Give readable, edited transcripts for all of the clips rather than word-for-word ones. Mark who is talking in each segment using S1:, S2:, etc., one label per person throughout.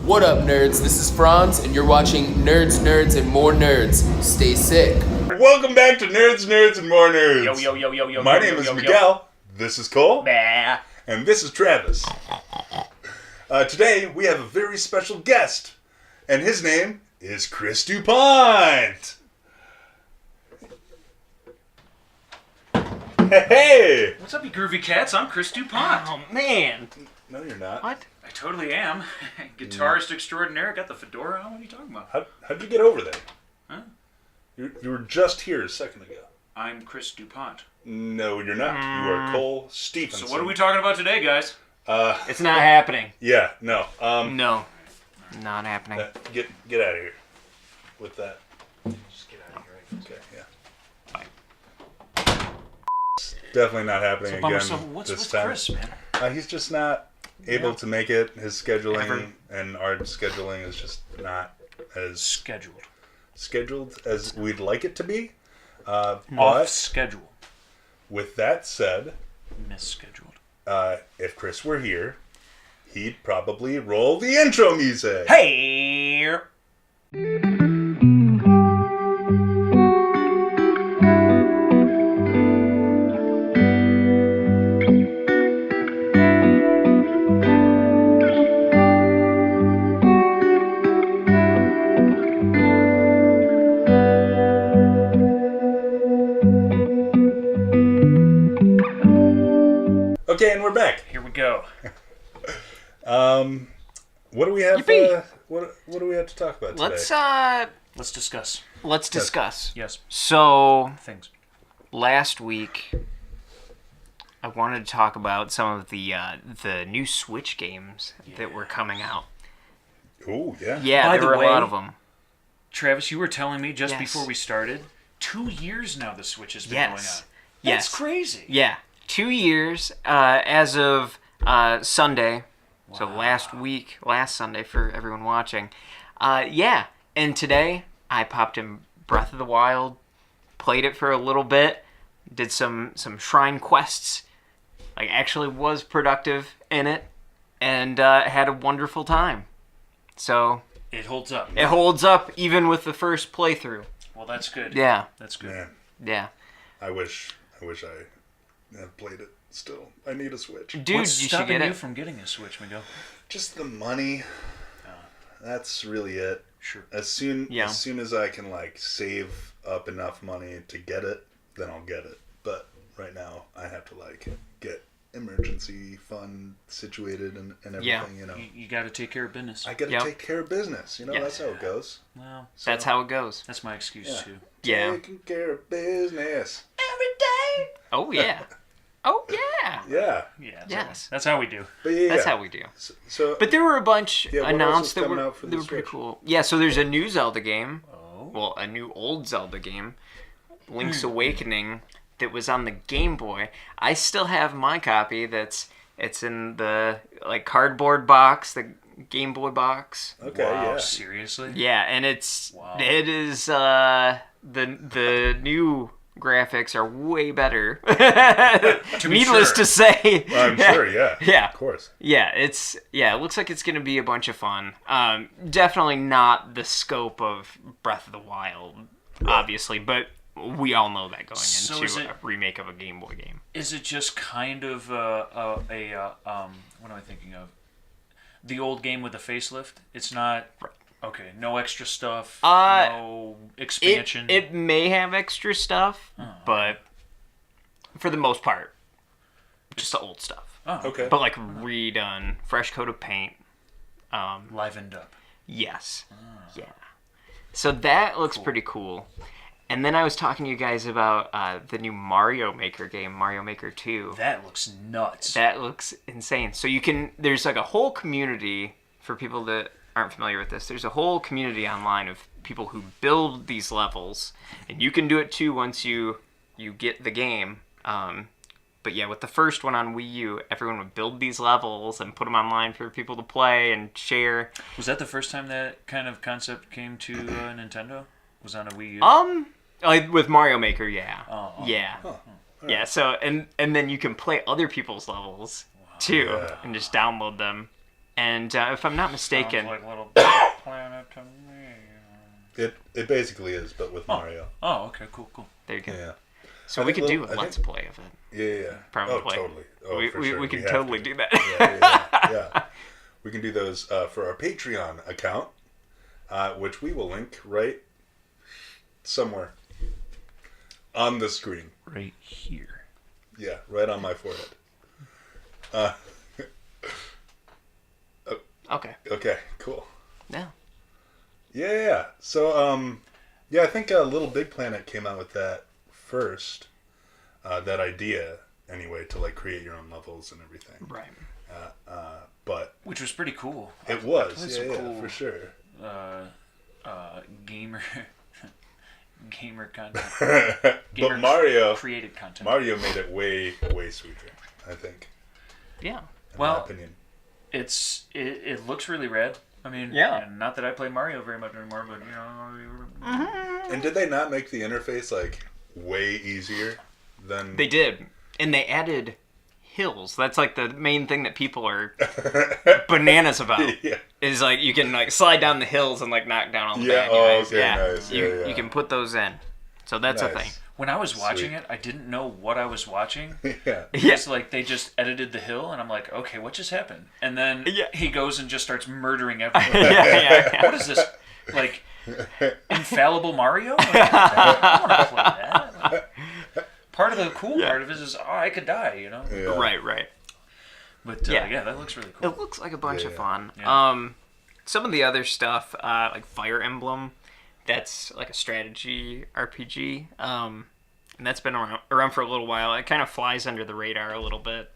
S1: What up, nerds? This is Franz, and you're watching Nerds, Nerds, and More Nerds. Stay sick.
S2: Welcome back to Nerds, Nerds, and More Nerds.
S3: Yo, yo, yo, yo, yo.
S2: My name is Miguel. This is Cole.
S3: Bah.
S2: And this is Travis. Today, we have a very special guest. And his name is Chris DuPont. Hey!
S3: What's up, you groovy cats? I'm Chris DuPont.
S4: Oh, man.
S2: No, you're not.
S4: What?
S3: I totally am. Guitarist extraordinaire. Got the fedora on. What are you talking about?
S2: How'd you get over there?
S3: Huh?
S2: You were just here a second ago.
S3: I'm Chris DuPont.
S2: No, you're not. You are Cole Stephenson.
S3: So what are we talking about today, guys?
S4: It's not happening.
S2: Yeah, no.
S4: No. Not happening.
S2: Get out of here with that.
S3: Just get out of here.
S2: Okay, yeah.
S4: Fine.
S2: Definitely not happening
S3: Bummer.
S2: again
S3: So what's
S2: this
S3: with
S2: time.
S3: Chris, man?
S2: He's just not able to make it. His scheduling
S4: Ever.
S2: and our scheduling is just not as
S3: Scheduled.
S2: as we'd like it to be.
S3: Off
S2: But
S3: schedule.
S2: with that said,
S3: Misscheduled.
S2: if Chris were here, he'd probably roll the intro music.
S3: Hey!
S2: Okay, and we're back.
S3: Here we go.
S2: What do we have?
S4: Yippee.
S2: What do we have to talk about today?
S3: Let's discuss.
S4: Let's discuss.
S3: Yes.
S4: So,
S3: Things.
S4: last week, I wanted to talk about some of the new Switch games that were coming out.
S2: Oh yeah.
S4: Yeah,
S3: By
S4: there
S3: the
S4: were a lot
S3: way-
S4: of them.
S3: Travis, you were telling me just
S4: Yes.
S3: before we started, 2 years now the Switch has been
S4: Yes.
S3: going on.
S4: Yes.
S3: That's crazy.
S4: Yeah, 2 years as of Sunday. So last Sunday for everyone watching. Yeah, and today I popped in Breath of the Wild, played it for a little bit, did some shrine quests, like actually was productive in it, and had a wonderful time. So
S3: It holds up.
S4: it holds up even with the first playthrough.
S3: Well, that's good.
S4: Yeah,
S3: That's good.
S2: Man,
S4: yeah.
S2: I wish I had played it still. I need a Switch.
S4: Dude,
S3: What's
S4: you should
S3: stopping
S4: get
S3: you
S4: it.
S3: from getting a Switch, Miguel?
S2: Just the money. That's really it.
S3: Sure.
S2: As soon
S4: Yeah.
S2: as I can like save up enough money to get it, then I'll get it. But right now I have to like get emergency fund situated and everything,
S4: Yeah.
S2: you know.
S3: You got to take care of business.
S2: I gotta
S4: Yep.
S2: take care of business, you know,
S4: Yeah.
S2: that's how it goes.
S3: Well,
S2: So,
S4: That's how it goes.
S3: that's my excuse,
S2: Yeah.
S3: too.
S4: Yeah.
S2: Taking care of business.
S4: Every day. Oh yeah. Oh yeah.
S2: Yeah.
S3: Yeah.
S4: Yes.
S3: That's how we do.
S2: But yeah.
S4: That's how we do.
S2: So
S4: But there were a bunch
S2: Yeah, what else is
S4: announced that
S2: coming
S4: were,
S2: out for the
S4: that were pretty
S2: Switch?
S4: cool. Yeah, so there's a new Zelda game.
S3: Oh.
S4: Well, a new old Zelda game, Link's Awakening, that was on the Game Boy. I still have my copy. It's in the like cardboard box, the Game Boy box.
S2: okay,
S3: Wow,
S2: yeah.
S3: seriously?
S4: Yeah, and it is the new graphics are way better.
S3: be
S4: Needless
S3: sure.
S4: to say.
S2: I'm sure, yeah.
S4: Yeah.
S2: Of course.
S4: Yeah, it looks like it's going to be a bunch of fun. Definitely not the scope of Breath of the Wild, obviously, but we all know that going
S3: So
S4: into
S3: is it-
S4: a remake of a Game Boy game.
S3: Is it just kind of what am I thinking of? The old game with the facelift? It's not... Okay, no extra stuff, no expansion.
S4: It may have extra stuff, but for the most part, just the old stuff.
S3: Oh,
S2: Okay.
S4: But like redone, fresh coat of paint.
S3: livened up.
S4: Yes. Yeah. So that looks pretty cool. And then I was talking to you guys about the new Mario Maker game, Mario Maker 2.
S3: That looks nuts.
S4: That looks insane. So there's like a whole community for people that aren't familiar with this. There's a whole community online of people who build these levels, and you can do it too once you get the game. But yeah, with the first one on Wii U, everyone would build these levels and put them online for people to play and share.
S3: Was that the first time that kind of concept came to Nintendo? Was on a Wii U?
S4: Like with Mario Maker, yeah.
S3: Oh.
S4: Yeah.
S2: Huh.
S4: Yeah, so and then you can play other people's levels too
S2: Yeah.
S4: and just download them. And if I'm not mistaken,
S3: Sounds like Little Planet to me.
S2: It basically is, but with Mario.
S3: Oh, okay, cool.
S4: there you go.
S2: Yeah.
S4: So
S2: I
S4: we
S2: think
S4: could do a
S2: I
S4: Let's
S2: think-
S4: Play of it.
S2: Yeah.
S4: Probably.
S2: Oh, totally. Oh,
S4: we
S2: for
S4: we,
S2: sure.
S4: we could
S2: have
S4: totally
S2: to.
S4: do that.
S2: Yeah. We can do those for our Patreon account, which we will link right somewhere on the screen.
S3: Right here.
S2: Yeah, right on my forehead.
S4: Okay.
S2: Okay, cool.
S4: Yeah.
S2: Yeah. So, I think Little Big Planet came out with that first. That idea, anyway, to like create your own levels and everything.
S4: Right.
S2: But
S3: Which was pretty cool.
S2: it
S3: I
S2: was,
S3: played
S2: yeah,
S3: some cool,
S2: for sure.
S3: Gamer content.
S2: But
S3: Gamer
S2: Mario
S3: created content.
S2: made it way, way sweeter, I think.
S4: Yeah.
S2: In my
S3: Well,
S2: opinion.
S3: it looks really rad. I mean,
S4: Yeah.
S3: and not that I play Mario very much anymore, but
S2: And did they not make the interface like way easier than
S4: They did. And they added hills. That's like the main thing that people are bananas about.
S2: Yeah.
S4: Is like you can like slide down the hills and like knock down all the
S2: Yeah,
S4: bad guys.
S2: okay, nice. Yeah.
S4: You can put those in. So that's a thing.
S2: Nice.
S3: when I was watching
S2: Sweet.
S3: it, I didn't know what I was watching.
S2: Yeah.
S3: It's like they just edited the hill, and I'm like, okay, what just happened? And then
S4: Yeah.
S3: he goes and just starts murdering everyone.
S4: yeah.
S3: What is this? Like, infallible Mario? Like, I want to play that. Like, part of the cool part of it is, I could die, you know?
S2: Yeah.
S4: Right.
S3: But
S4: Yeah.
S3: yeah, that looks really cool.
S4: It looks like a bunch of
S2: Yeah.
S4: fun.
S3: Yeah.
S4: Some of the other stuff, like Fire Emblem, that's like a strategy RPG. And that's been around for a little while. It kind of flies under the radar a little bit,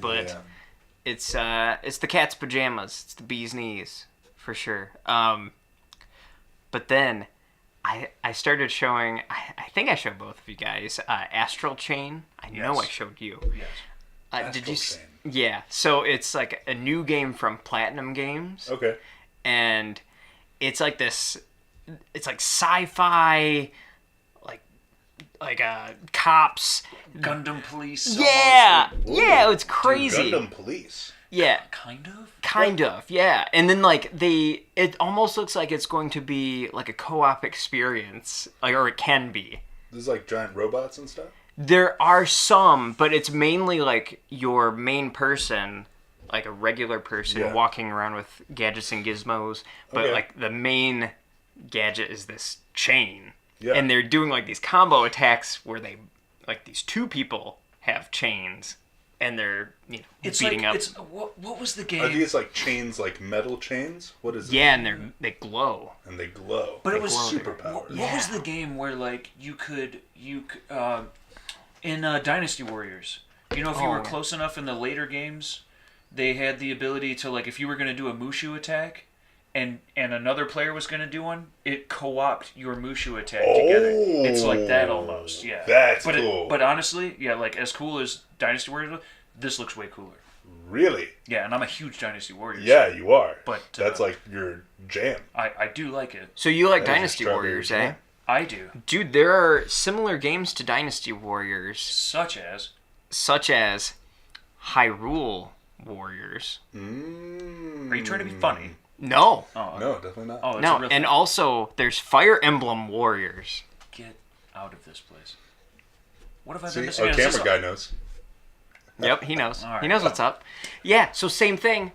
S4: but
S2: yeah.
S4: it's the cat's pajamas. It's the bee's knees for sure. But then I started showing. I think I showed both of you guys Astral Chain. I know
S3: Yes.
S4: I showed you.
S3: Yes.
S4: Did you?
S2: Astral Chain.
S4: Yeah. So it's like a new game from Platinum Games,
S2: Okay.
S4: and it's like this. It's like sci-fi, like cops.
S3: Gundam Police.
S4: Yeah,
S3: almost.
S4: yeah, it's
S2: Dude,
S4: crazy.
S2: Gundam Police.
S4: Yeah,
S3: Kind of?
S4: kind of. Yeah, and then like it almost looks like it's going to be like a co-op experience, like or it can be.
S2: There's like giant robots and stuff.
S4: There are some, but it's mainly like your main person, like a regular person
S2: Yeah.
S4: walking around with gadgets and gizmos. But
S2: Okay.
S4: like the main gadget is this chain.
S2: Yeah.
S4: And they're doing like these combo attacks where they, like these two people have chains and they're,
S3: It's
S4: beating
S3: like,
S4: up.
S3: It's, what was the
S2: Are
S3: game?
S2: these like chains, like metal chains? What is it?
S4: Yeah, and they glow.
S2: And they glow.
S3: But it
S2: Like
S3: was
S2: superpowers.
S3: What was the game where like you could in Dynasty Warriors? You know, if you
S4: Oh,
S3: were
S4: yeah.
S3: close enough in the later games, they had the ability to like if you were going to do a Mushu attack, and another player was going to do one, it co-opt your Mushu attack together. It's like that almost, yeah.
S2: That's
S3: but
S2: cool.
S3: But honestly, yeah, like as cool as Dynasty Warriors, this looks way cooler.
S2: Really?
S3: Yeah, and I'm a huge Dynasty Warriors.
S2: Yeah, you are.
S3: But,
S2: that's like your jam.
S3: I do like it.
S4: So you like
S2: That is a
S4: Dynasty
S2: strawberry
S4: Warriors,
S2: jam.
S4: eh?
S3: I do.
S4: Dude, there are similar games to Dynasty Warriors,
S3: Such as
S4: such as Hyrule Warriors.
S3: Are you trying to be funny?
S4: No.
S3: Oh,
S2: No, definitely not.
S3: oh, it's a
S4: No,
S3: real
S4: and
S3: thing.
S4: also there's Fire Emblem Warriors.
S3: Get out of this place. What have I
S2: See,
S3: been missing?
S2: our
S3: Is this
S2: camera guy knows.
S4: Yep, he knows.
S3: All right.
S4: He knows what's up. Yeah, so same thing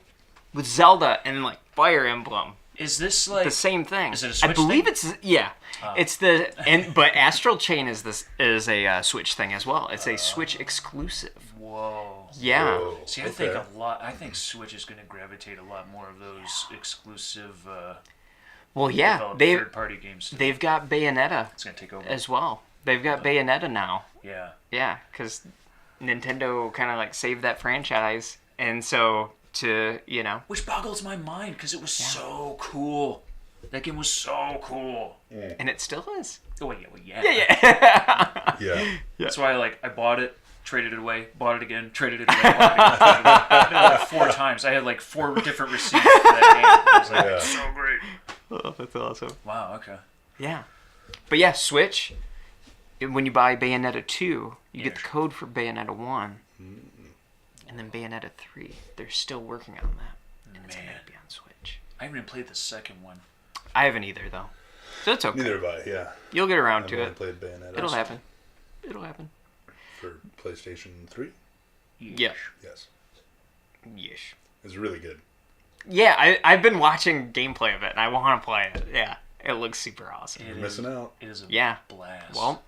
S4: with Zelda and like Fire Emblem.
S3: Is this like
S4: The same thing.
S3: Is it a
S4: I
S3: Switch
S4: believe
S3: thing?
S4: it's yeah. It's but Astral Chain is a Switch thing as well. It's a Switch exclusive.
S3: Whoa.
S4: Yeah.
S2: Whoa,
S3: See, I think I think Switch is going to gravitate a lot more of those exclusive
S4: Well, yeah,
S3: developed
S4: they
S3: third-party games.
S4: they've got Bayonetta
S3: It's going to take over.
S4: as well. They've got Bayonetta now.
S3: Yeah.
S4: Yeah, because Nintendo kind of like saved that franchise, and so to
S3: Which boggles my mind because it was so cool. That game was so cool.
S4: and it still is.
S3: Oh yeah, well, yeah.
S4: Yeah.
S2: Yeah.
S3: That's why I bought it, traded it away, bought it again, traded it away, bought it again, traded it away. I did it like 4 times. I had like 4 different receipts for that game. I was like,
S2: Yeah.
S3: it's so great.
S4: Oh, that's awesome.
S3: Wow. Okay.
S4: Yeah, but yeah, Switch. When you buy Bayonetta 2, you
S3: Yeah,
S4: get the
S3: sure.
S4: code for Bayonetta 1, and then Bayonetta 3. They're still working on that. and it's going to be on Switch.
S3: I haven't even played the second one.
S4: I haven't either, though. So it's okay.
S2: Neither have I. Yeah.
S4: You'll get around
S2: I've
S4: to
S2: only
S4: it.
S2: played Bayonetta.
S4: It'll happen. It'll happen.
S2: For PlayStation 3.
S4: Yeah.
S2: Yes.
S4: Yes.
S2: It's really good.
S4: Yeah, I've been watching gameplay of it, and I want to play it. Yeah, it looks super awesome.
S2: You're missing out.
S3: It is a
S4: Yeah.
S3: blast.
S4: Well,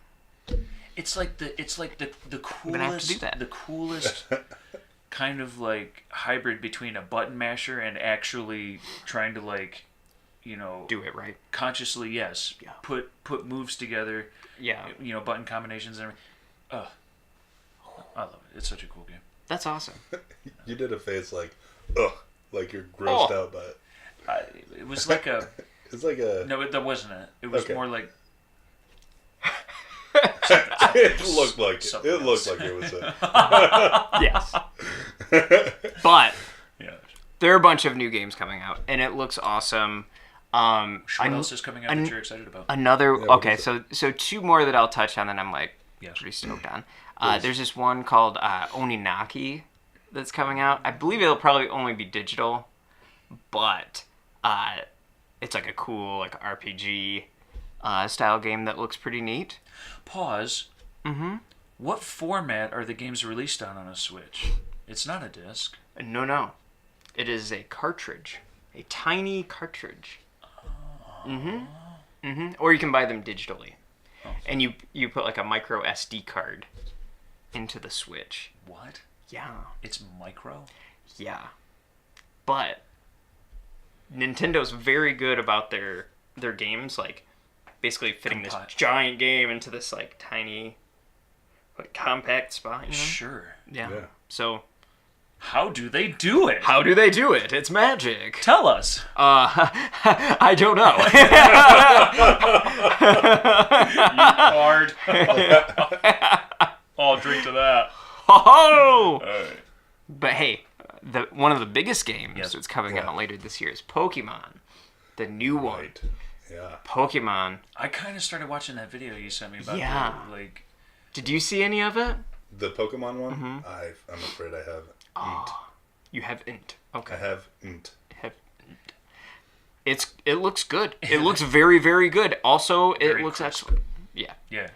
S3: it's like the
S4: gonna have to do
S3: coolest
S4: that.
S3: the coolest kind of like hybrid between a button masher and actually trying to like,
S4: do it right.
S3: consciously, yes,
S4: Yeah.
S3: put moves together,
S4: Yeah,
S3: button combinations and everything. I love it. It's such a cool game.
S4: that's awesome.
S2: You did a face like, ugh, like you're grossed out by it.
S3: It was like a
S2: It's like a.
S3: no, that wasn't it. It was
S2: Okay.
S3: more like
S2: It looked like it.
S3: Something
S2: It looked
S3: else.
S2: like it was a.
S4: Yes, but
S3: yeah.
S4: there are a bunch of new games coming out, and it looks awesome.
S3: What else is coming out that you're excited about?
S4: Another
S2: Yeah, what
S4: okay,
S2: is
S4: so two more that I'll touch on, that I'm like
S3: Yes.
S4: pretty stoked on.
S2: Please.
S4: There's this one called Oninaki that's coming out. I believe it'll probably only be digital, but it's like a cool like RPG style game that looks pretty neat.
S3: Pause.
S4: Mm-hmm.
S3: What format are the games released on a Switch? It's not a disc.
S4: No, it is a cartridge, a tiny cartridge. Or you can buy them digitally, and you put like a micro SD card into the Switch.
S3: What?
S4: Yeah.
S3: It's micro?
S4: Yeah. But Nintendo's very good about their games, like basically fitting this giant game into this like tiny, like compact spot. You know?
S3: Sure.
S4: Yeah.
S2: Yeah.
S4: So
S3: How do they do it?
S4: how do they do it? It's magic.
S3: Tell us.
S4: I don't know.
S3: Hard. I'll drink to that.
S4: Oh!
S3: Alright.
S4: But hey, one of the biggest games
S3: Yes.
S4: that's coming
S2: Yeah.
S4: out later this year is Pokemon, the new one.
S2: Right. Yeah.
S4: Pokemon.
S3: I kind of started watching that video you sent me about
S4: Yeah.
S3: like
S4: Did you see any of it?
S2: The Pokemon one.
S4: Mm-hmm.
S2: I'm afraid I haven't.
S4: You haven't. Okay.
S2: I haven't.
S4: It looks good. It looks very, very good. Also,
S3: Very
S4: it looks
S3: crisp.
S4: excellent. Yeah,
S3: yeah.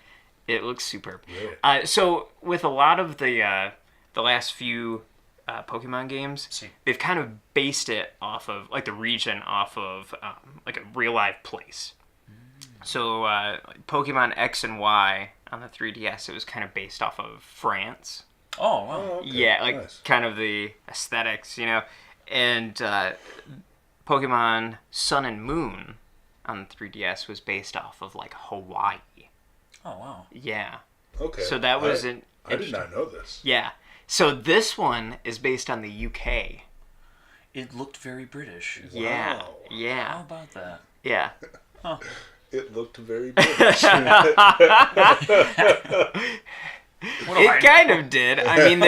S4: it looks superb.
S2: Yeah.
S4: So with a lot of the last few Pokemon games,
S3: See.
S4: they've kind of based it off of like the region off of like a real life place. So like Pokemon X and Y on the 3DS, it was kind of based off of France.
S3: Oh, wow.
S2: Oh, okay.
S4: Yeah, like
S2: Nice.
S4: kind of the aesthetics, and Pokemon Sun and Moon on the 3DS was based off of like Hawaii.
S3: Oh, wow.
S4: Yeah.
S2: Okay.
S4: So that was
S2: I did not know this.
S4: Yeah. So this one is based on the UK.
S3: It looked very British.
S4: Yeah.
S2: Wow.
S3: How
S4: Yeah.
S3: about that?
S4: Yeah.
S2: It looked very British.
S3: What do
S4: It kind of did. I mean,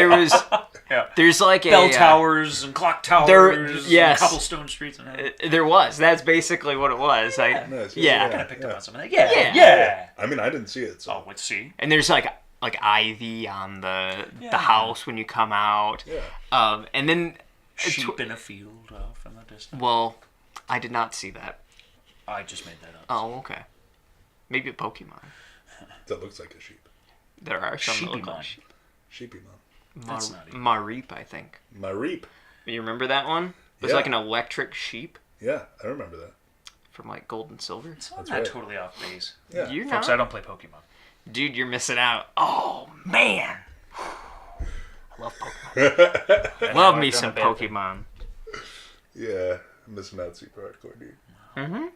S3: Yeah.
S4: there's like
S3: Bell
S4: a
S3: towers and clock towers
S4: yes.
S3: and cobblestone streets and everything.
S4: there was. That's basically what it was. Like,
S2: Nice.
S4: yeah.
S3: I picked up on some of that. Yeah.
S4: Yeah.
S3: Yeah.
S2: I mean, I didn't see it, so.
S3: Oh, let's see.
S4: And there's like ivy on the
S3: Yeah.
S4: house when you come out.
S2: Yeah.
S4: And then
S3: Sheep in a field off in the distance.
S4: well, I did not see that.
S3: I just made that up.
S4: Oh, okay. Maybe a Pokemon.
S2: That looks like a sheep.
S4: There are some that look
S3: Sheepymon.
S4: like sheep.
S2: Sheepymon.
S3: That's not even-
S4: Mareep, I think.
S2: Mareep.
S4: You remember that one? It was
S2: Yeah.
S4: like an electric sheep
S2: Yeah, I remember that.
S4: from like Gold and Silver.
S3: So I'm
S2: That's
S3: not
S2: right.
S3: totally off base.
S2: Yeah.
S4: You're
S3: Folks,
S4: not?
S3: I don't play Pokemon.
S4: Dude, you're missing out. Oh, man. I love Pokemon. Love me
S3: I've done
S4: some
S3: a bad thing.
S4: Pokemon.
S2: Yeah, I'm missing out super hardcore, dude.
S4: Mm-hmm.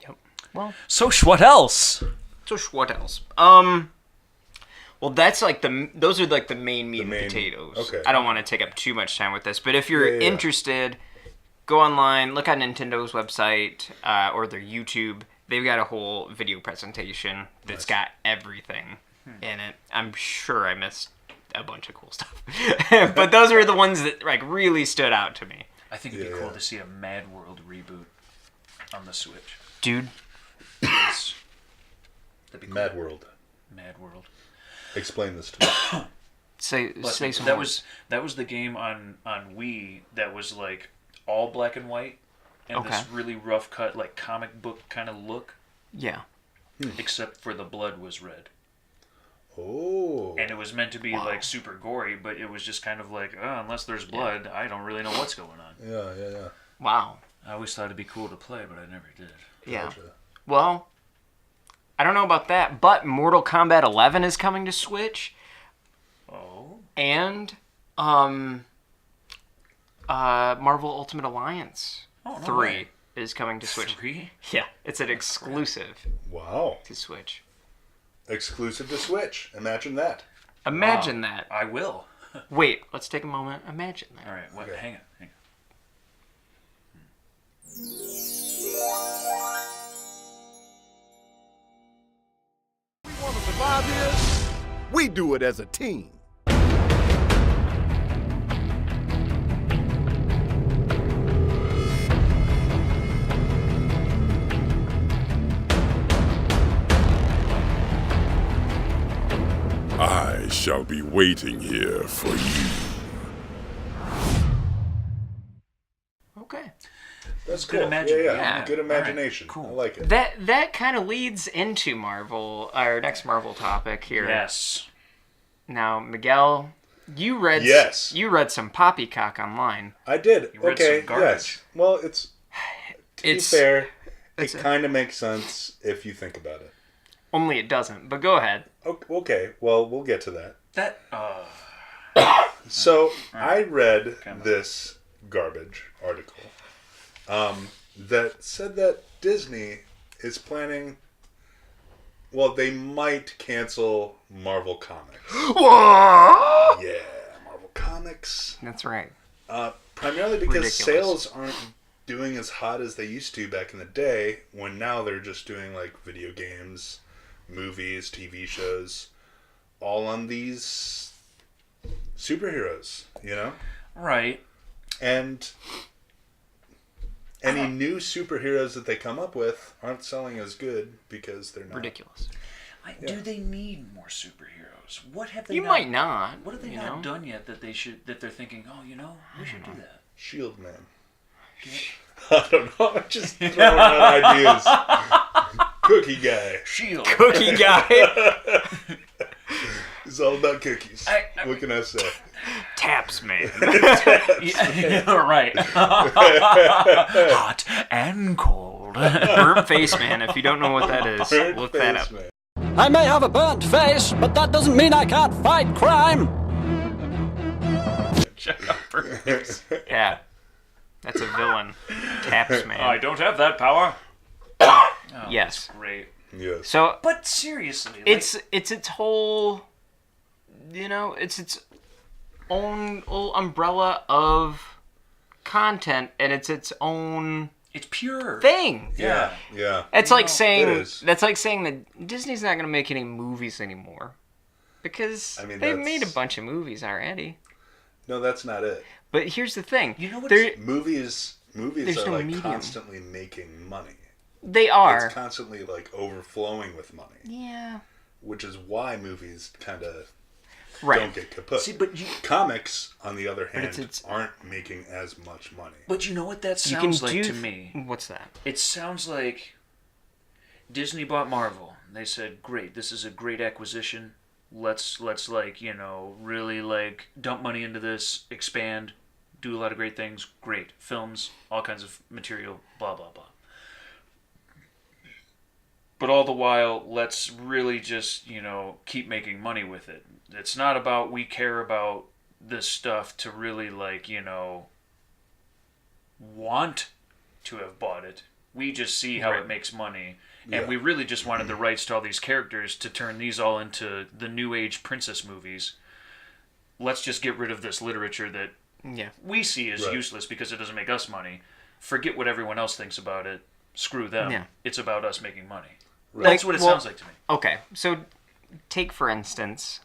S4: Yep. Well,
S3: So, what else?
S4: so what else? Well, that's like those are like the main meat and
S2: main-
S4: potatoes.
S2: okay.
S4: I don't want to take up too much time with this, but if you're
S2: Yeah, yeah.
S4: interested, go online, look on Nintendo's website or their YouTube. They've got a whole video presentation that's got everything in it. I'm sure I missed a bunch of cool stuff, but those were the ones that like really stood out to me.
S3: I think it'd be
S2: Yeah,
S3: cool
S2: yeah.
S3: to see a Mad World reboot on the Switch.
S4: Dude,
S3: Yes. That'd be cool.
S2: Mad World.
S3: Mad World.
S2: Explain this to me.
S4: Say
S3: Bless
S4: some
S3: me.
S4: more.
S3: That was the game on Wii that was like all black and white and
S4: Okay.
S3: this really rough cut like comic book kind of look,
S4: Yeah.
S3: except for the blood was red.
S2: Oh.
S3: And it was meant to be like super gory, but it was just kind of like, unless there's blood, I don't really know what's going on.
S2: Yeah.
S4: Wow.
S3: I always thought it'd be cool to play, but I never did.
S4: Yeah.
S2: Gotcha.
S4: Well, I don't know about that, but Mortal Kombat 11 is coming to Switch,
S3: Oh.
S4: and Marvel Ultimate Alliance
S3: Oh, no
S4: 3
S3: way.
S4: is coming to Switch.
S3: 3?
S4: Yeah, it's an exclusive
S2: Wow.
S4: to Switch.
S2: Exclusive to Switch. Imagine that.
S4: Imagine that.
S3: I will.
S4: Wait, let's take a moment. Imagine that.
S3: All right, what?
S2: Okay.
S3: Hang on.
S5: Want to survive here? We do it as a team.
S6: I shall be waiting here for you.
S4: Okay.
S2: That's
S3: good
S2: cool.
S3: imagine-
S2: Yeah.
S4: yeah.
S2: Good imagination.
S3: Cool.
S2: I like it.
S4: That kind of leads into Marvel, our next Marvel topic here.
S3: Yes.
S4: Now, Miguel, you read
S2: Yes.
S4: you read some poppycock online.
S2: I did.
S3: You read
S2: Okay.
S3: some garbage.
S2: Yes. Well, to
S4: It's
S2: be fair,
S4: it's
S2: it kind of makes sense if you think about it.
S4: only it doesn't. But go ahead.
S2: Okay. Well, we'll get to that.
S3: That.
S2: So I read
S3: Come on.
S2: this garbage article that said that Disney is planning. Well, they might cancel Marvel Comics. Yeah, Marvel Comics.
S4: That's right.
S2: Primarily because
S4: Ridiculous.
S2: sales aren't doing as hot as they used to back in the day, when now they're just doing like video games, movies, TV shows, all on these superheroes, you know?
S3: Right.
S2: And any new superheroes that they come up with aren't selling as good because they're not.
S4: Ridiculous.
S3: Do they need more superheroes? What have they?
S4: You
S3: not,
S4: might not.
S3: What have they
S4: you
S3: not
S4: know?
S3: done yet that they should? That they're thinking, we should do that.
S2: Shield Man. I don't know. I'm just throwing out ideas. Cookie guy.
S3: Shield.
S4: Cookie guy.
S2: It's all about cookies.
S3: I-
S2: What can I say?
S4: Taps man.
S3: Yeah, right. Hot and cold.
S4: Burnt face man. If you don't know what that is,
S2: Burnt
S4: look that
S2: face,
S4: up.
S2: man.
S7: I may have a burnt face, but that doesn't mean I can't fight crime.
S4: Yeah. That's a villain. Taps man.
S3: I don't have that power.
S4: Yes.
S3: Great.
S2: Yes.
S4: So
S3: But seriously, like,
S4: it's its whole, it's its own little umbrella of content, and it's its own
S3: it's pure.
S4: thing.
S2: Yeah. Yeah.
S4: It's like saying
S2: it is.
S4: that's like saying that Disney's not going to make any movies anymore because
S2: I mean,
S4: they've
S2: that's-
S4: made a bunch of movies already.
S2: No, that's not it.
S4: But here's the thing.
S3: You know what's-
S4: They're-
S2: Movies
S4: There's
S2: are
S4: no
S2: like
S4: medium.
S2: constantly making money.
S4: they are.
S2: It's constantly like overflowing with money,
S4: Yeah.
S2: which is why movies kind of
S4: Right.
S2: don't get kaput.
S3: See, but you,
S2: Comics, on the other hand,
S4: it's-
S2: aren't making as much money.
S3: but you know what that
S4: You can
S3: sounds like
S4: do
S3: to me.
S4: What's that?
S3: It sounds like Disney bought Marvel. They said, "Great, this is a great acquisition. Let's like, really like dump money into this, expand, do a lot of great things. Great films, all kinds of material, blah blah blah." But all the while, let's really just, keep making money with it. It's not about we care about this stuff to really like, want to have bought it. We just see how
S4: Right.
S3: it makes money. And
S2: Yeah.
S3: we really just wanted the rights to all these characters to turn these all into the new age princess movies. Let's just get rid of this literature that
S4: Yeah.
S3: we see as
S2: Right.
S3: useless because it doesn't make us money. Forget what everyone else thinks about it. Screw them.
S4: Yeah.
S3: It's about us making money.
S2: Right.
S3: That's what it
S4: Well-
S3: sounds like to me.
S4: Okay, so take for instance,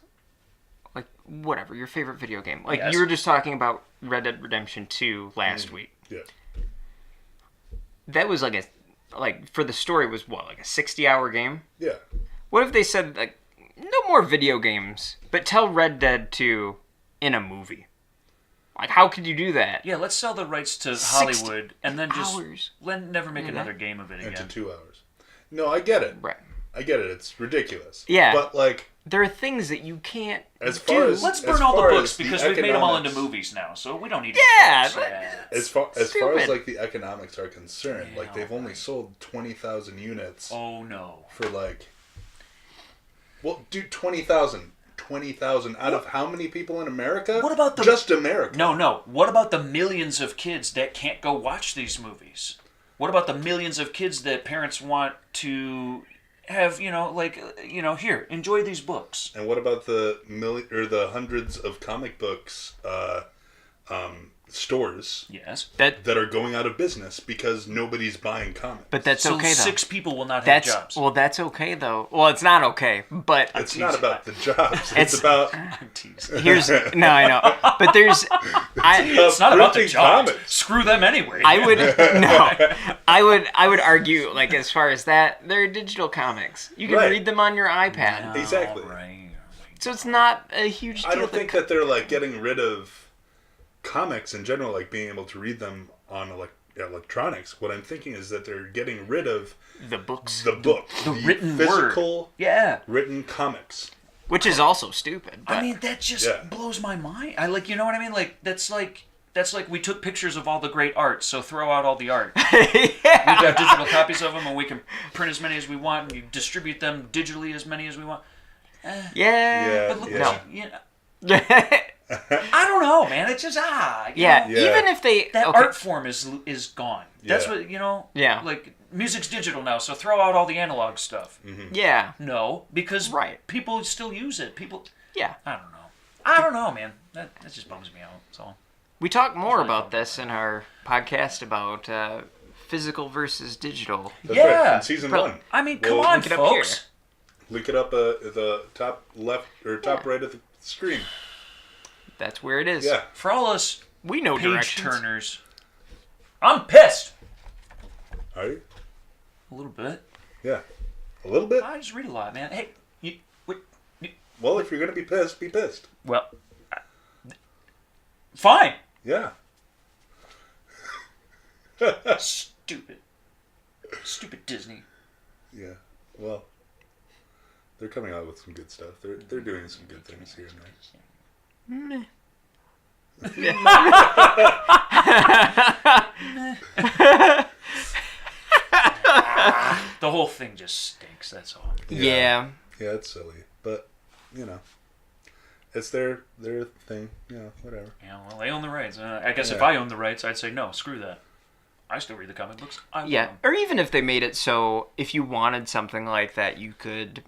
S4: like whatever your favorite video game. Like
S3: Yes.
S4: you were just talking about Red Dead Redemption 2 last week.
S2: Yeah.
S4: That was like for the story was what, like a 60-hour game?
S2: Yeah.
S4: What if they said like no more video games, but tell Red Dead 2 in a movie. Like, how could you do that?
S3: Yeah, let's sell the rights to
S4: 60
S3: Hollywood and then just
S4: hours.
S3: never make another game of it again.
S2: Into 2 hours. No, I get it.
S4: Right.
S2: I get it. It's ridiculous.
S4: Yeah.
S2: But, like...
S4: There are things that you can't
S2: As
S4: do.
S2: far as
S3: Let's
S2: as
S3: burn all the
S2: far
S3: books
S2: as the
S3: because we've made them all into
S2: economics-
S3: movies now, so we don't need
S4: Yeah,
S3: to.
S2: As far as
S4: Stupid.
S2: like the economics are concerned,
S3: Yeah,
S2: like they've only sold 20,000 units
S3: Oh no.
S2: for like. Well, dude, 20,000 out of how many people in America?
S3: What about the-
S2: just America?
S3: No. What about the millions of kids that can't go watch these movies? What about the millions of kids that parents want to have, here, enjoy these books?
S2: And what about the the hundreds of comic books stores
S3: Yes.
S2: that are going out of business because nobody's buying comics?
S4: But that's
S3: So
S4: okay, though.
S3: 6 people will not have
S4: That's
S3: jobs.
S4: well, that's okay though. Well, it's not okay, but
S2: it's not about the jobs.
S4: It's-
S2: It's about
S3: I'm teasing.
S4: here's no, I know, but there's
S3: It's not about the
S2: printing
S3: jobs.
S2: comics.
S3: Screw them anyway.
S4: I would argue, like, as far as that, they're digital comics. You can
S2: Right.
S4: read them on your iPad,
S2: Exactly.
S3: All right.
S4: so it's not a huge deal.
S2: I don't think that they're like getting rid of comics in general, like being able to read them on electronics. What I'm thinking is that they're getting rid of
S4: the books,
S2: the book,
S3: The written
S2: physical,
S3: word. Yeah.
S2: written comics.
S4: which is also stupid. But
S3: I mean, that just
S2: Yeah.
S3: blows my mind. You know what I mean? That's like we took pictures of all the great art, so throw out all the art. We've got digital copies of them, and we can print as many as we want, and you distribute them digitally as many as we want.
S4: yeah,
S3: But look,
S2: Yeah.
S3: I don't know, man. It's just
S4: yeah.
S2: Yeah.
S4: Even if they
S3: that
S4: okay,
S3: art form is gone. That's
S2: Yeah.
S3: what
S4: Yeah.
S3: Like music's digital now, so throw out all the analog stuff.
S4: yeah,
S3: No, because
S4: Right.
S3: people still use it. People,
S4: yeah.
S3: I don't know, man. That just bums me out. That's all.
S4: We talk more about this in our podcast about physical versus digital.
S2: That's
S3: Yeah.
S2: right, from season
S4: Bro,
S2: 1.
S3: I mean,
S2: Well,
S3: come on,
S4: look it up
S3: folks.
S2: Look it up at the top left or top right of the screen.
S4: That's where it is.
S2: Yeah.
S3: For all us
S4: We know
S3: page
S4: directions.
S3: turners, I'm pissed.
S2: Are you?
S3: A little bit.
S2: Yeah. A little bit.
S3: I just read a lot, man. Hey,
S2: Well, if you're gonna be pissed, be pissed.
S3: well, fine.
S2: Yeah.
S3: Stupid Disney.
S2: Yeah. Well, they're coming out with some good stuff. They're doing some good things here and there.
S3: The whole thing just stinks. That's all.
S4: Yeah.
S2: Yeah, it's silly, but it's their thing. Whatever.
S3: Yeah, well, they own the rights. I guess if
S2: Yeah.
S3: I owned the rights, I'd say no. Screw that. I still read the comic books. I want
S4: Yeah,
S3: them.
S4: or even if they made it so if you wanted something like that, you could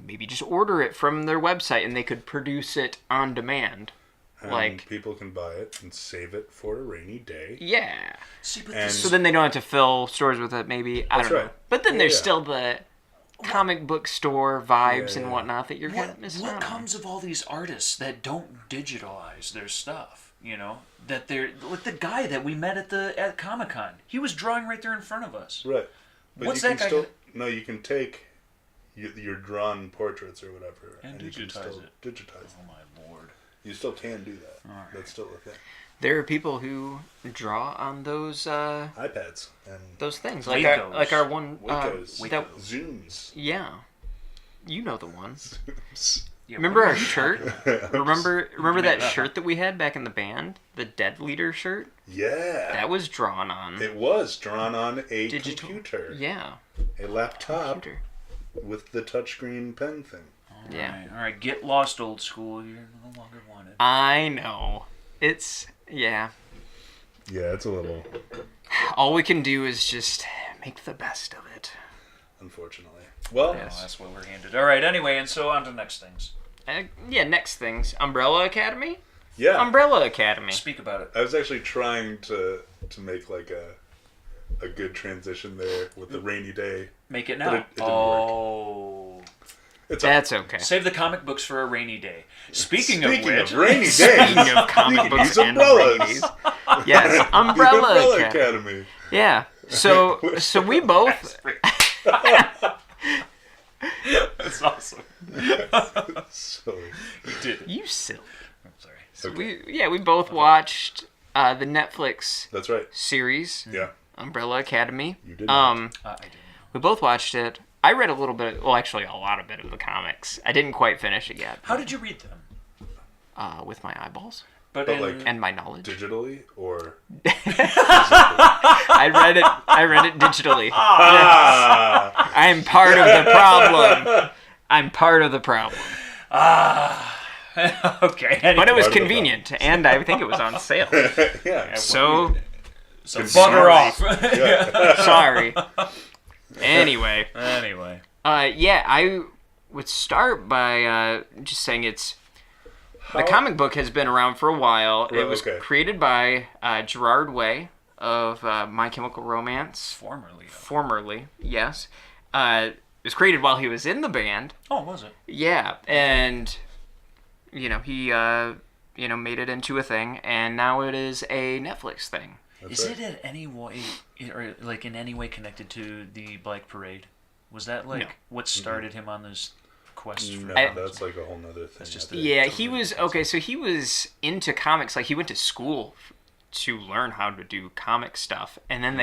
S4: maybe just order it from their website and they could produce it on demand.
S2: And
S4: Like,
S2: people can buy it and save it for a rainy day.
S4: yeah.
S3: See, but
S2: And-
S3: this
S4: So then they don't have to fill stores with it, maybe. I
S2: That's
S4: don't know.
S2: right.
S4: But then there's
S2: Yeah.
S4: still the comic book store vibes
S2: Yeah,
S4: and
S2: yeah.
S4: whatnot that you're kind of
S3: what
S4: missing out on.
S3: comes of all these artists that don't digitalize their stuff? You know, that they're like the guy that we met at Comic-Con. He was drawing right there in front of us.
S2: Right. But
S3: What's
S2: you
S3: that
S2: can
S3: guy
S2: still
S3: gonna-
S2: no. You can take your drawn portraits or whatever
S3: And
S2: you can
S3: digitize
S2: still
S3: it.
S2: digitize
S3: Oh
S2: them.
S3: my lord!
S2: You still can do that. That's still a thing.
S4: There are people who draw on those
S2: iPads and
S4: things,
S3: Wacos.
S4: like our one.
S2: Wacos,
S4: that-
S2: Zooms.
S4: yeah, you know the one.
S3: Yeah,
S4: Remember
S3: what-
S4: our shirt? Remember
S3: made
S4: that
S3: it up,
S4: shirt that we had back in the band, the Dead Leader shirt?
S2: Yeah.
S4: That was drawn on
S2: It was drawn on a
S4: digital.
S2: computer,
S4: Yeah,
S2: a laptop
S4: computer.
S2: with the touchscreen pen thing.
S4: Yeah,
S3: All right, get lost, old school. You're no longer wanted.
S4: I know. It's yeah.
S2: Yeah, it's a little,
S4: All we can do is just make the best of it.
S2: unfortunately. Well,
S3: Well, that's what we're handed. All right. Anyway, and so on to next things.
S4: Yeah, next things. Umbrella Academy?
S2: yeah.
S4: Umbrella Academy.
S3: Speak about it.
S2: I was actually trying to make like a good transition there with the rainy day.
S3: Make it
S2: But
S3: now.
S2: it didn't work.
S3: Oh.
S2: It's
S4: That's okay.
S3: Save the comic books for a rainy day. Speaking of which,
S2: rainy days,
S4: Speaking of comic
S2: you can
S4: books
S2: use
S4: and
S2: umbrellas.
S4: rainies. Yes,
S2: The
S4: Umbrella,
S2: Umbrella
S4: Academy.
S2: Academy.
S4: Yeah. So we both
S3: That's awesome.
S2: So
S3: You did it.
S4: You silly.
S3: I'm sorry.
S2: okay.
S4: We both watched the Netflix
S2: That's right.
S4: series
S2: Yeah.
S4: Umbrella Academy.
S2: You did not.
S3: I didn't.
S4: We both watched it. I read a little bit, well, actually a lot of the comics. I didn't quite finish it yet.
S3: How did you read them?
S4: With my eyeballs
S3: But
S2: Like
S4: and my knowledge.
S2: digitally or
S4: I read it digitally.
S2: ah,
S4: I'm part of the problem. I'm part of the problem.
S3: okay.
S4: But it was
S2: Part of the
S4: convenient, and I think it was on sale.
S2: yeah.
S4: So,
S3: So bugger off.
S4: sorry. Anyway.
S3: Anyway.
S4: Yeah, I would start by just saying the comic book has been around for a while.
S2: Right,
S4: It was
S2: okay.
S4: created by Gerard Way of My Chemical Romance. Formerly, yes. It was created while he was in the band.
S3: Oh, was it?
S4: Yeah, and he made it into a thing, and now it is a Netflix thing.
S3: Is it in any way, or like in any way connected to the Black Parade? Was that like
S4: No.
S3: what started him on this quest? For
S2: No,
S4: I-
S2: that's like a whole nother thing.
S3: That's just
S2: I think.
S4: Yeah, he was okay. So he was into comics. Like he went to school to learn how to do comic stuff, and then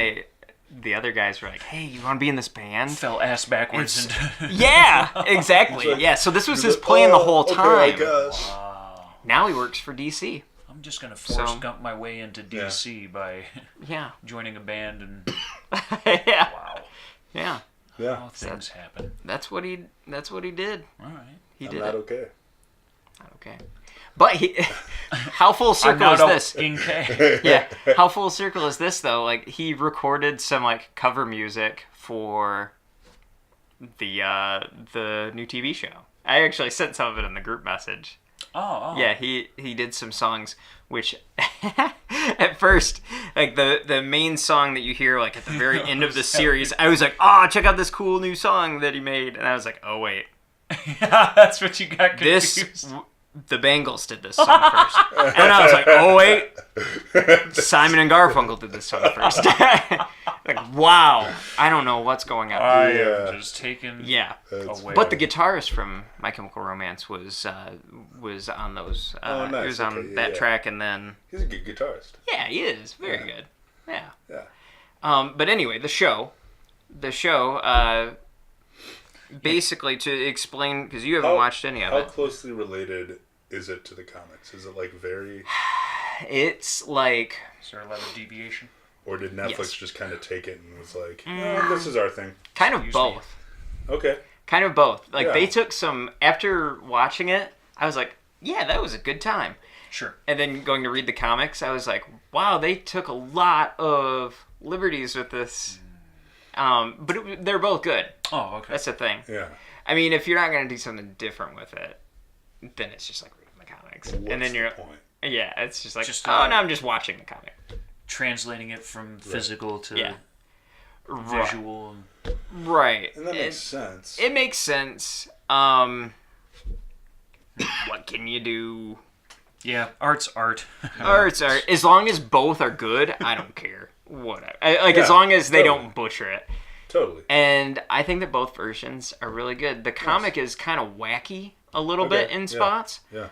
S4: the other guys were like, "Hey, you want to be in this band?"
S3: fell ass backwards into.
S4: Yeah, exactly.
S2: like-
S4: Yeah, so this was his
S2: Like,
S4: plan the
S2: oh,
S4: whole
S2: okay,
S4: time.
S2: I guess.
S4: Now he works for DC.
S3: I'm just gonna force
S4: So-
S3: gump my way into DC by
S4: Yeah,
S3: joining a band and
S4: yeah,
S3: wow,
S4: yeah.
S2: Yeah.
S3: how things happen.
S4: That's what he did.
S3: All right.
S4: He
S2: I'm
S4: did
S2: not
S4: it.
S2: okay.
S4: Okay, but how full
S3: I'm
S4: circle
S3: not
S4: is this?
S3: in K.
S4: Yeah, how full circle is this though? Like he recorded some like cover music for the new TV show. I actually sent some of it in the group message.
S3: Oh.
S4: Yeah, he did some songs which at first like the main song that you hear like at the very end of the series, I was like, "Oh, check out this cool new song that he made." And I was like, "Oh wait.
S3: That's what you got confused.
S4: The Bangles did this song first." And I was like, "Oh wait. Simon and Garfunkel did this song first." Like, wow. I don't know what's going on.
S3: I
S2: Yeah.
S3: am just taken
S4: Yeah.
S3: away.
S4: But the guitarist from My Chemical Romance was on those.
S2: Oh, nice.
S4: He was on
S2: Okay,
S4: that
S2: yeah.
S4: track, and then
S2: He's a good guitarist.
S4: yeah, he is very
S2: Yeah.
S4: good. Yeah.
S2: Yeah.
S4: But anyway, the show, basically to explain because you haven't watched any of
S2: How
S4: it.
S2: closely related is it to the comics? Is it like very,
S4: It's like
S3: Is there a lot of deviation?
S2: or did Netflix
S4: Yes.
S2: just kind of take it and was like, this is our thing?
S4: kind of
S3: Excuse me.
S4: both.
S2: Okay.
S4: Kind of both. Like
S2: Yeah.
S4: they took some after watching it. I was like, yeah, that was a good time.
S3: Sure.
S4: And then going to read the comics, I was like, wow, they took a lot of liberties with this. But they're both good.
S3: Oh, okay.
S4: That's the thing.
S2: Yeah.
S4: I mean, if you're not going to do something different with it, then it's just like reading the comics.
S2: What's
S4: and then you're,
S2: the point?
S4: yeah, it's just like,
S3: Just,
S4: oh, no, I'm just watching the comic.
S3: Translating it from physical to
S4: Yeah.
S3: visual.
S4: Right.
S2: And that makes sense.
S4: It makes sense. What can you do?
S3: Yeah, art's art.
S4: Art's art. As long as both are good, I don't care. Whatever. As
S2: Yeah,
S4: long as they
S2: totally.
S4: don't butcher it.
S2: Totally.
S4: And I think that both versions are really good. The comic is kind of wacky a little
S2: Okay,
S4: bit in
S2: yeah.
S4: spots.
S2: Yeah.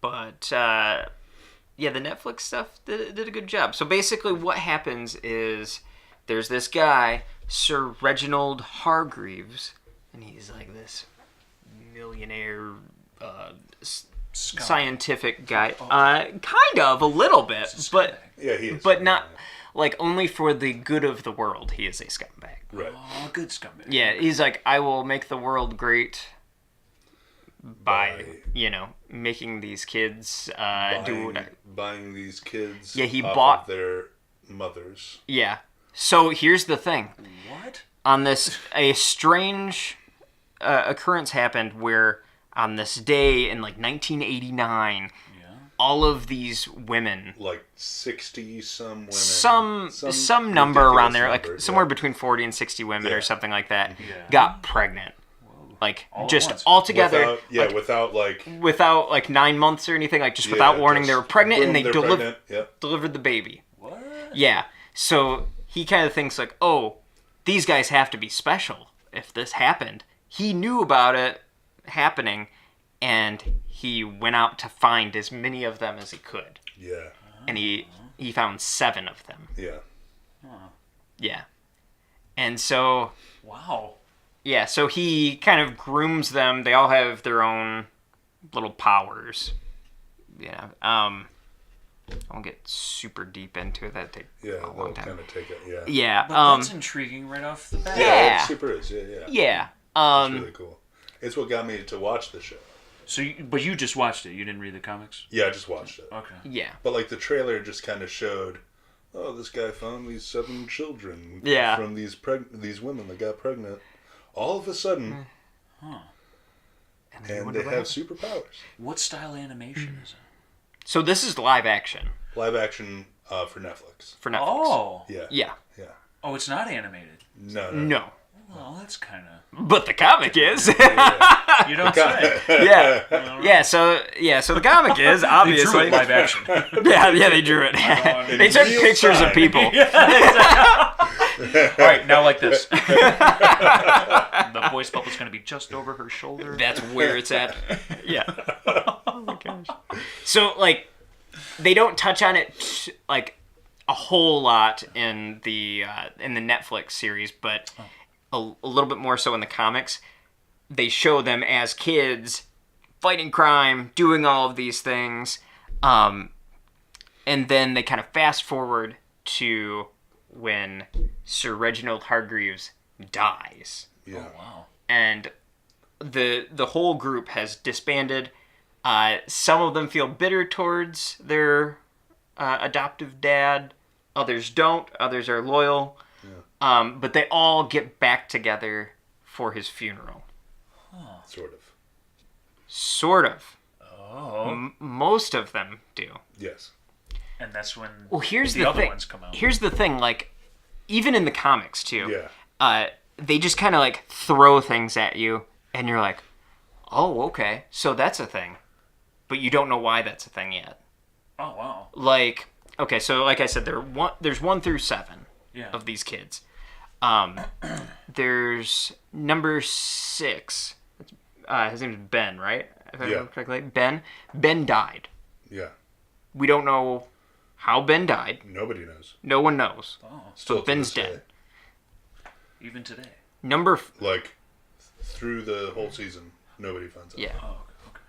S4: But yeah, the Netflix stuff did a good job. So basically what happens is there's this guy, Sir Reginald Hargreaves, and he's like this millionaire scientific guy. Kind of, a little bit, but
S2: Yeah, he is.
S4: but not like only for the good of the world. He is a scumbag.
S2: Right.
S3: Oh, good scumbag.
S4: Yeah, he's like, I will make the world great by making these kids do what
S2: Buying these kids
S4: Yeah, he
S2: off
S4: bought-
S2: of their mothers.
S4: Yeah. So here's the thing.
S3: What?
S4: On this, a strange occurrence happened where on this day in like 1989, all of these women,
S2: Like 60 some women.
S4: some number around there, like
S2: numbers,
S4: somewhere
S2: yeah.
S4: between 40 and 60 women
S2: Yeah.
S4: or something like that,
S3: Yeah.
S4: got pregnant. Like
S3: All at
S4: just
S3: once.
S4: all together,
S2: Without like
S4: without like 9 months or anything, like just without warning, they
S2: just
S4: were pregnant
S2: boom,
S4: and they
S2: they're
S4: delivered
S2: pregnant. Yep.
S4: the baby.
S3: What?
S4: Yeah. So he kind of thinks like, oh, these guys have to be special if this happened. He knew about it happening, and he went out to find as many of them as he could.
S2: Yeah.
S4: And he found 7 of them.
S2: Yeah.
S4: Yeah. And so...
S3: Wow.
S4: Yeah, so he kind of grooms them. They all have their own little powers. Yeah. I won't get super deep into it. That take
S2: Yeah,
S4: a
S2: that'll
S4: long time.
S2: kind of take it. Yeah.
S4: Yeah.
S3: But that's intriguing right off the bat.
S2: Yeah, it super is. Yeah.
S4: Yeah.
S2: It's really cool. It's what got me to watch the show.
S3: So, but you just watched it. You didn't read the comics.
S2: Yeah, I just watched it.
S3: Okay.
S4: Yeah.
S2: But like the trailer just kind of showed, oh, this guy found these 7 children from these women that got pregnant. All of a sudden, and they have superpowers.
S3: What style animation is it?
S4: So this is live action.
S2: Live action for Netflix.
S4: For Netflix.
S3: Oh.
S2: Yeah.
S4: Yeah.
S2: Yeah.
S3: Oh, it's not animated.
S2: No.
S3: Well, that's kind of.
S4: But the comic is.
S3: You don't say.
S4: Yeah. So the comic is
S3: They
S4: obviously
S3: drew it live action.
S4: Yeah, they drew it. They took
S2: real
S4: pictures
S2: time.
S4: of people.
S3: All right, now like this. The voice bubble's going to be just over her shoulder.
S4: That's where it's at. Yeah. Oh my gosh. So like, they don't touch on it like a whole lot in the Netflix series, but a little bit more so in the comics. They show them as kids fighting crime, doing all of these things, and then they kind of fast forward to when Sir Reginald Hargreaves dies.
S2: Yeah.
S3: Oh, wow.
S4: And the whole group has disbanded. Some of them feel bitter towards their adoptive dad. Others don't. Others are loyal. Yeah. But they all get back together for his funeral.
S2: Sort of.
S4: Sort of.
S3: Oh.
S4: Most of them do.
S2: Yes.
S3: And that's when
S4: Here's
S3: the other ones come out.
S4: Here's the thing, like, even in the comics, too.
S2: Yeah.
S4: They just kind of, like, throw things at you, and you're like, oh, okay, so that's a thing. But you don't know why that's a thing yet.
S3: Oh, wow.
S4: Like, okay, so like I said, there's 1 through 7 of these kids. There's number 6. His name is Ben, right? If I remember correctly. Ben died.
S2: Yeah.
S4: We don't know how Ben died.
S2: Nobody knows.
S4: No one knows.
S3: Oh.
S2: Still
S4: But Ben's
S2: to this
S4: dead.
S3: Even today.
S2: Like, through the whole season, nobody finds out.
S4: Yeah.
S3: Oh, okay.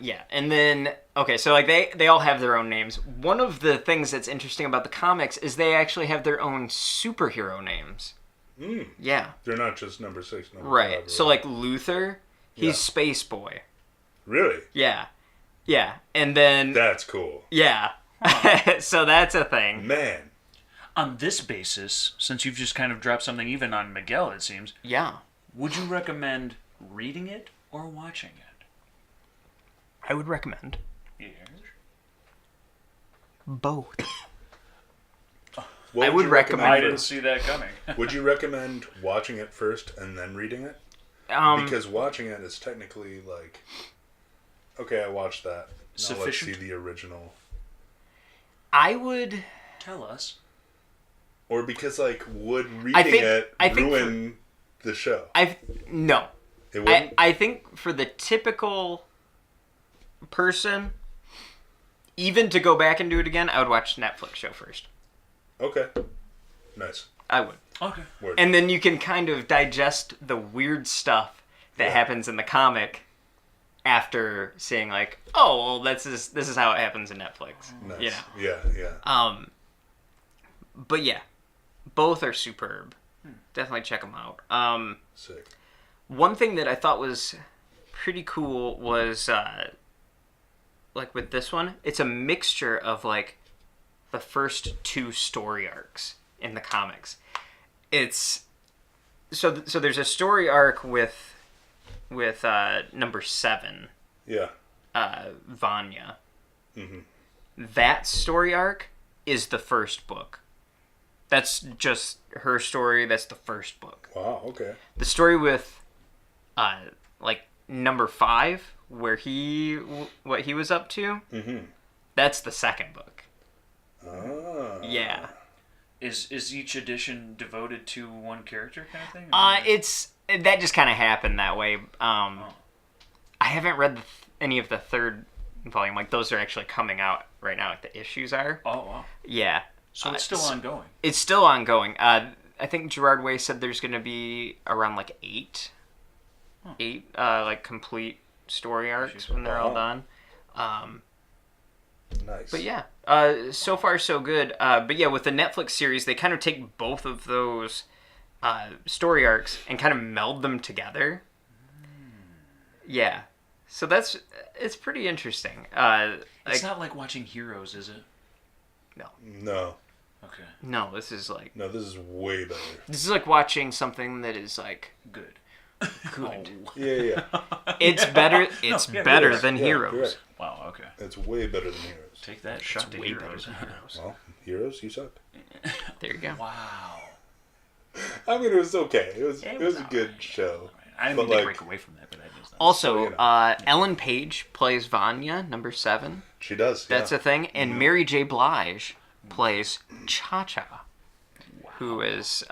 S4: Yeah. And then, okay, so like they all have their own names. One of the things that's interesting about the comics is they actually have their own superhero names. Yeah.
S2: They're not just number 6, number 5.
S4: Right. So like Luther, he's Space Boy.
S2: Really?
S4: Yeah. Yeah. And then
S2: That's cool.
S4: yeah. So that's a thing.
S2: Man.
S3: On this basis, since you've just kind of dropped something even on Miguel, it seems,
S4: Yeah.
S3: would you recommend reading it or watching it?
S4: I would recommend
S3: Yes.
S4: both.
S2: What
S4: I would
S2: you
S4: recommend-
S3: I didn't see that coming.
S2: Would you recommend watching it first and then reading it? Because watching it is technically like, okay, I watched that. Now
S3: Sufficient?
S2: let's see the original.
S4: I would
S3: Tell us.
S2: Or because like, would reading it ruin the show?
S4: no.
S2: It wouldn't?
S4: I think for the typical person, even to go back and do it again, I would watch the Netflix show first.
S2: Okay. Nice.
S4: I would.
S3: Okay.
S2: Word.
S4: And then you can kind of digest the weird stuff that happens in the comic after seeing like, oh, well, this is how it happens in Netflix.
S2: Nice.
S4: You know.
S2: Yeah.
S4: But yeah, both are superb. Definitely check them out.
S2: Sick.
S4: One thing that I thought was pretty cool was like with this one, it's a mixture of like the first 2 story arcs in the comics. It's so there's a story arc with number 7,
S2: Yeah.
S4: Vanya.
S2: Mm-hmm.
S4: That story arc is the first book. That's just her story. That's the first book.
S2: Wow. Okay.
S4: The story with like number 5, where what he was up to,
S2: Mm-hmm.
S4: that's the second book.
S2: Ah.
S4: Yeah.
S3: Is each edition devoted to one character kind of thing?
S4: That just kind of happened that way. I haven't read any of the third volume. Like, those are actually coming out right now. Like, the issues are.
S3: Oh, wow.
S4: Yeah.
S3: So it's still ongoing.
S4: It's still ongoing. I think Gerard Way said there's going to be around like eight like complete story arcs when they're all done.
S2: Nice.
S4: But yeah, so far so good. But yeah, with the Netflix series, they kind of take both of those story arcs and kind of meld them together. Yeah, so it's pretty interesting.
S3: It's not like watching Heroes, is it?
S2: No.
S3: Okay.
S4: No, this is like
S2: No, this is way better.
S4: this is like watching something that is like
S3: Good.
S4: good.
S2: Yeah.
S4: It's better. It's
S3: yeah,
S4: better
S3: it is.
S4: than
S2: Yeah,
S4: Heroes.
S2: you're right.
S3: Wow, okay.
S2: It's way better than Heroes.
S3: Take that shot to
S4: way better
S3: Heroes.
S4: than Heroes.
S2: Well, Heroes, you suck.
S4: There you go.
S3: Wow.
S2: I mean, it was okay. It was
S3: Yeah,
S2: a
S3: alright.
S2: good show.
S3: I didn't
S2: But,
S3: mean to
S2: like-
S3: break away from that, but I just...
S4: Also,
S2: So, you know.
S4: Ellen Page plays Vanya, number 7.
S2: She does.
S4: That's
S2: yeah.
S4: a thing. And Mary J. Blige plays Cha-Cha, who is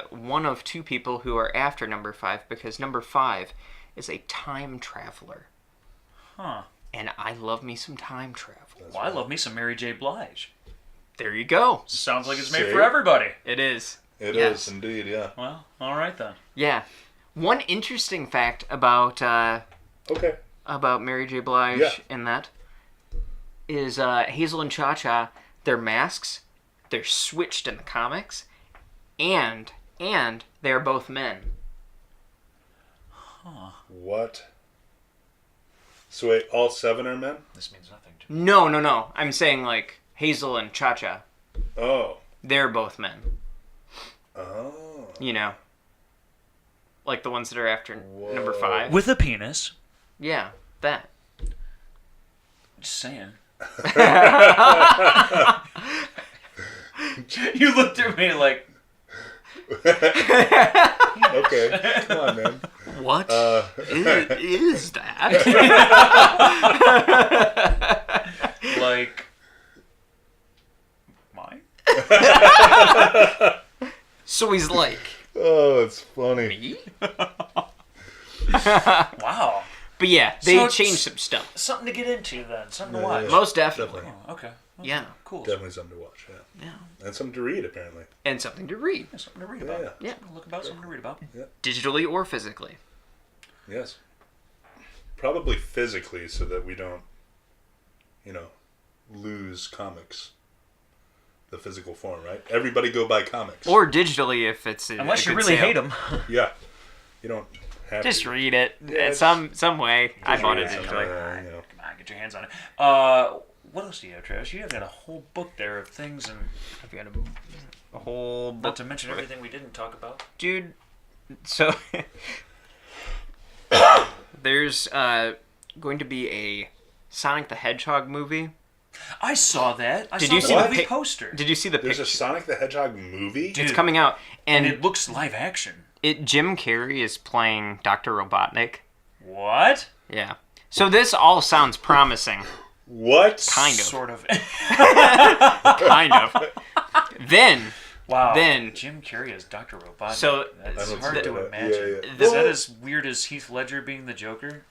S4: one of 2 people who are after number 5, because number 5 is a time traveler.
S3: Huh.
S4: And I love me some time travel.
S3: Well, I love me some Mary J. Blige.
S4: There you go.
S3: Sounds like it's made
S2: See?
S3: for everybody.
S4: It is.
S2: It
S4: Yes.
S2: is indeed, yeah.
S3: Well, all right then.
S4: Yeah. One interesting fact about
S2: Okay.
S4: Mary J. Blige
S2: Yeah.
S4: and that is Hazel and Cha-Cha, their masks, they're switched in the comics, and they're both men.
S2: What? So wait, all 7 are men?
S3: This means nothing to me.
S4: No. I'm saying, like, Hazel and Cha-Cha,
S2: Oh.
S4: they're both men.
S2: Oh.
S4: You know? Like the ones that are after number
S2: Whoa.
S4: 5.
S3: With a penis.
S4: Yeah, that.
S3: Just saying. You looked at me like...
S2: Okay. Come on, man.
S4: What is that?
S3: Like... Mine?
S4: So he's like,
S2: Oh, it's funny.
S4: me?
S3: Wow.
S4: But yeah, they
S3: So-
S4: changed some stuff.
S3: Something to get into then. Something to
S2: Yeah,
S3: watch.
S2: yeah.
S4: Most definitely.
S2: Definitely.
S3: Oh, okay.
S4: Yeah.
S3: Cool.
S2: Definitely something to watch, yeah.
S4: Yeah.
S2: And something to read, apparently.
S4: And something to read,
S3: Yeah, something to read about.
S2: Yeah.
S4: Yeah.
S3: Something to look about, something to read about.
S4: digitally or physically.
S2: Yes. Probably physically, so that we don't, lose comics. The physical form, right? Everybody go buy comics.
S4: Or digitally if it's a
S3: Unless you
S4: good
S3: really
S4: sale.
S3: hate them.
S2: Yeah. You don't have
S4: Just
S2: to.
S4: read it.
S2: Yeah,
S4: Some way. I bought it
S2: read it
S4: digitally.
S2: somewhere,
S3: Come on, get your hands on it. What else do you have, Travis? You have got a whole book there of things, and
S4: I've got a whole
S3: not
S4: book.
S3: to mention everything we didn't talk about.
S4: Dude, so there's going to be a Sonic the Hedgehog movie.
S3: I saw that. I
S4: Did
S3: saw
S4: you
S3: the
S4: see the
S3: movie
S4: pic-
S3: poster.
S4: Did you see the
S2: There's a
S4: picture?
S2: Sonic the Hedgehog movie?
S3: Dude.
S4: It's coming out,
S3: and
S4: and
S3: it looks live action.
S4: Jim Carrey is playing Dr. Robotnik.
S3: What?
S4: Yeah. So this all sounds promising.
S2: What?
S4: Kind of.
S3: Sort of.
S4: Kind of. Then,
S3: Wow.
S4: Then-
S3: Jim Carrey as Dr. Robotnik.
S4: So-
S3: that's
S2: I don't
S3: hard
S2: see
S3: to
S2: that.
S3: imagine.
S2: Yeah.
S3: Is that as weird as Heath Ledger being the Joker?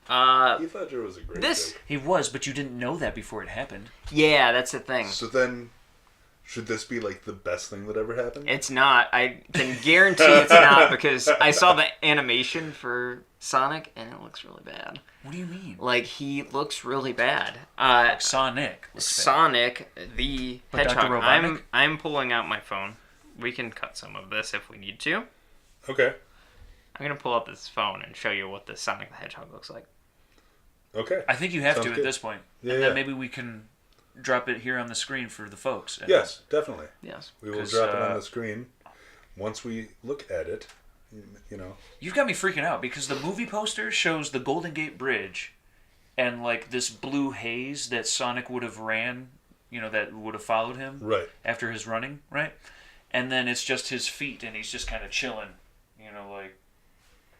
S2: Heath Ledger was a great
S4: this,
S2: Joker.
S3: He was, but you didn't know that before it happened.
S4: yeah, that's the thing.
S2: So then, should this be like the best thing that ever happened?
S4: It's not. I can guarantee it's not because I saw the animation for Sonic and it looks really bad.
S3: What do you mean?
S4: Like, he looks really bad.
S3: Like Sonic. looks bad.
S4: Sonic the
S3: But Dr.
S4: Hedgehog.
S3: Robotnik?
S4: I'm pulling out my phone. We can cut some of this if we need to.
S2: Okay.
S4: I'm gonna pull up this phone and show you what the Sonic the Hedgehog looks like.
S2: Okay.
S3: I think you have
S2: Sounds
S3: to at
S2: good.
S3: this point.
S2: Yeah,
S3: and then
S2: yeah.
S3: maybe we can drop it here on the screen for the folks. at
S2: Yes, definitely.
S4: Yes.
S2: We will
S3: 'Cause,
S2: drop it on the screen once we look at it.
S3: You've got me freaking out because the movie poster shows the Golden Gate Bridge and like this blue haze that Sonic would have ran, that would have followed him
S2: Right.
S3: after his running, right? And then it's just his feet and he's just kind of chilling,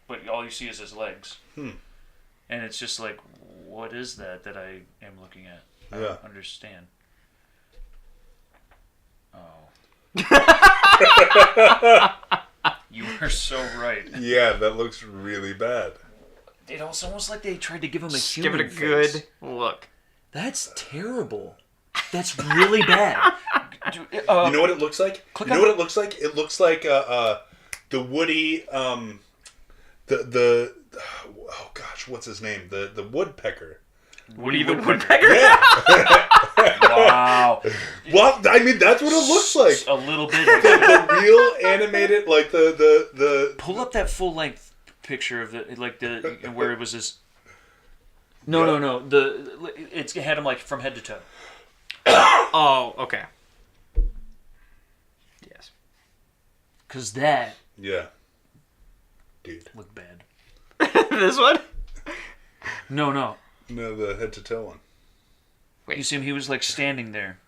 S3: but all you see is his legs. And it's just like, what is that I am looking at? I
S2: Yeah.
S3: don't understand. Oh. You are so right.
S2: Yeah, that looks really bad.
S3: It's almost like they tried to give him a
S4: Just
S3: human
S4: give it a
S3: face.
S4: good look.
S3: That's terrible. That's really bad.
S2: You know what it looks like? You know
S3: on-
S2: what it looks like? It looks like the Woody, the oh gosh, what's his name? The woodpecker.
S4: Woody the Woodpecker?
S2: Yeah.
S3: Wow.
S2: Well, I mean, that's what it looks like.
S3: A little bit.
S2: The real animated, like the.
S3: Pull up that full length picture of the where it was this.
S2: Yeah.
S3: No. It had him like from head to toe.
S4: Oh, okay. Yes.
S3: Cause that
S2: Yeah. Dude.
S3: looked bad.
S4: This one?
S3: No.
S2: No, the head to toe one.
S3: You see him? He was like standing there.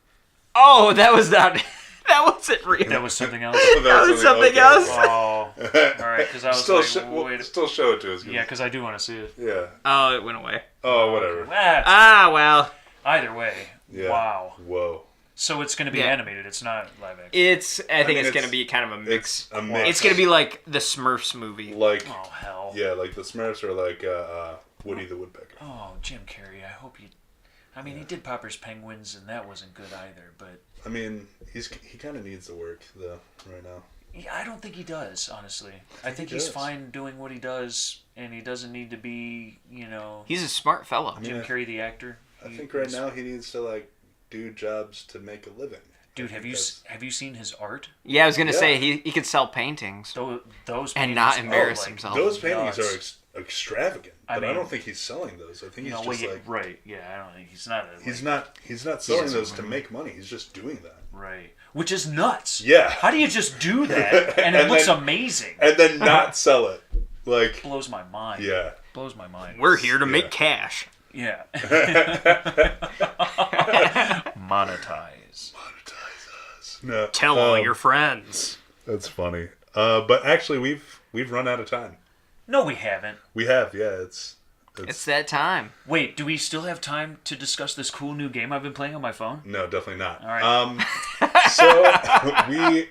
S4: Oh, that was not. That wasn't real.
S3: That was something else.
S4: That was something else.
S3: Oh, all right. Because I was
S2: Still,
S3: like,
S2: still show it to us.
S3: yeah, because I do want to see it.
S2: Yeah.
S4: Oh, it went away.
S2: Oh, whatever.
S4: Well.
S3: Either way.
S2: Yeah.
S3: Wow.
S2: Whoa.
S3: So it's going to be
S4: Yeah.
S3: animated. It's not live action.
S4: I think
S2: mean,
S4: it's going to be kind of a mix.
S2: It's a mix.
S4: It's going to be like the Smurfs movie.
S2: like,
S3: Oh hell.
S2: yeah, like the Smurfs are like Woody the Woodpecker.
S3: Oh, Jim Carrey. I hope you. I mean, he did Popper's Penguins, and that wasn't good either. But
S2: I mean, he kind of needs the work though right now.
S3: yeah, I don't think he does. Honestly, I think
S2: he
S3: he's
S2: does.
S3: fine doing what he does, and he doesn't need to be,
S4: He's a smart fellow.
S3: Jim
S2: Yeah.
S3: Carrey the actor.
S2: I think right now he needs to like do jobs to make a living.
S3: Dude, have you
S2: That's-
S3: have you seen his art?
S4: Yeah, I was going to
S2: Yeah.
S4: say he could sell paintings
S3: Those
S4: and not
S3: paintings
S4: embarrass
S3: are, like,
S4: himself.
S2: Those paintings
S3: nuts.
S2: are extravagant,
S3: I
S2: but I
S3: mean-
S2: don't think he's selling those. I think he's
S3: No,
S2: just
S3: wait,
S2: like
S3: right? Yeah, I don't think he's not.
S2: he's not selling those to make money. He's just doing that.
S3: Right, which is nuts.
S2: Yeah.
S3: How do you just do that and it
S2: And
S3: looks
S2: then-
S3: amazing?
S2: And then not sell it. Like
S3: Blows my mind.
S2: yeah.
S3: Blows my mind.
S4: We're here to
S2: Yeah.
S4: make cash.
S3: Yeah. Monetize.
S2: No.
S4: Tell all your friends.
S2: That's funny. But actually we've run out of time.
S3: No, we haven't.
S2: We have, yeah, it's
S4: It's that time.
S3: Wait, do we still have time to discuss this cool new game I've been playing on my phone?
S2: no, definitely not.
S3: All right.
S2: So we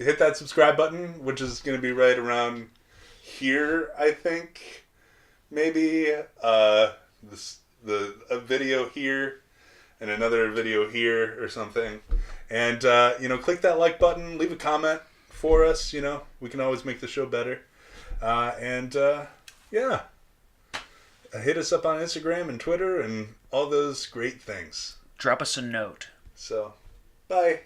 S2: hit that subscribe button, which is going to be right around here, I think. Maybe a video here and another video here or something. And click that like button, leave a comment for us, we can always make the show better. Hit us up on Instagram and Twitter and all those great things.
S3: Drop us a note.
S2: So, bye.